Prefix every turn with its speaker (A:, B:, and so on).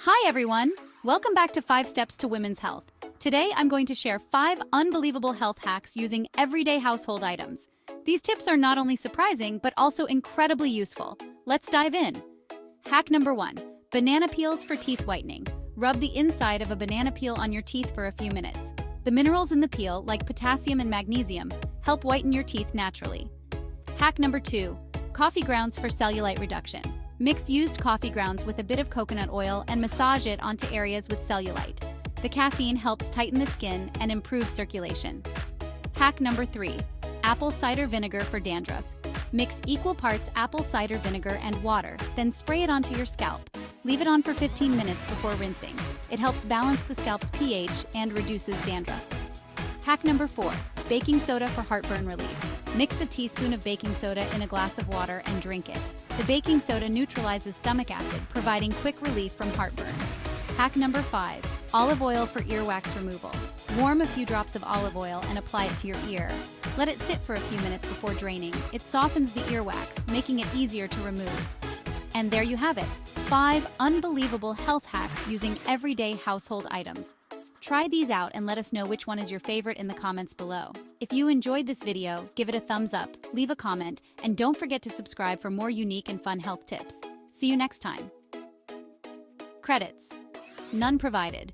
A: Hi everyone! Welcome back to 5 Steps to Women's Health. Today I'm going to share 5 unbelievable health hacks using everyday household items. These tips are not only surprising, but also incredibly useful. Let's dive in. Hack number 1. Banana peels for teeth whitening. Rub the inside of a banana peel on your teeth for a few minutes. The minerals in the peel, like potassium and magnesium, help whiten your teeth naturally. Hack number 2. Coffee grounds for cellulite reduction. Mix used coffee grounds with a bit of coconut oil and massage it onto areas with cellulite. The caffeine helps tighten the skin and improve circulation. Hack number 3. Apple cider vinegar for dandruff. Mix equal parts apple cider vinegar and water, then spray it onto your scalp. Leave it on for 15 minutes before rinsing. It helps balance the scalp's pH and reduces dandruff. Hack number 4. Baking soda for heartburn relief. Mix a teaspoon of baking soda in a glass of water and drink it. The baking soda neutralizes stomach acid, providing quick relief from heartburn. Hack number 5. Olive oil for earwax removal. Warm a few drops of olive oil and apply it to your ear. Let it sit for a few minutes before draining. It softens the earwax, making it easier to remove. And there you have it, 5 unbelievable health hacks using everyday household items. Try these out and let us know which one is your favorite in the comments below. If you enjoyed this video, give it a thumbs up, leave a comment, and don't forget to subscribe for more unique and fun health tips. See you next time. Credits: none provided.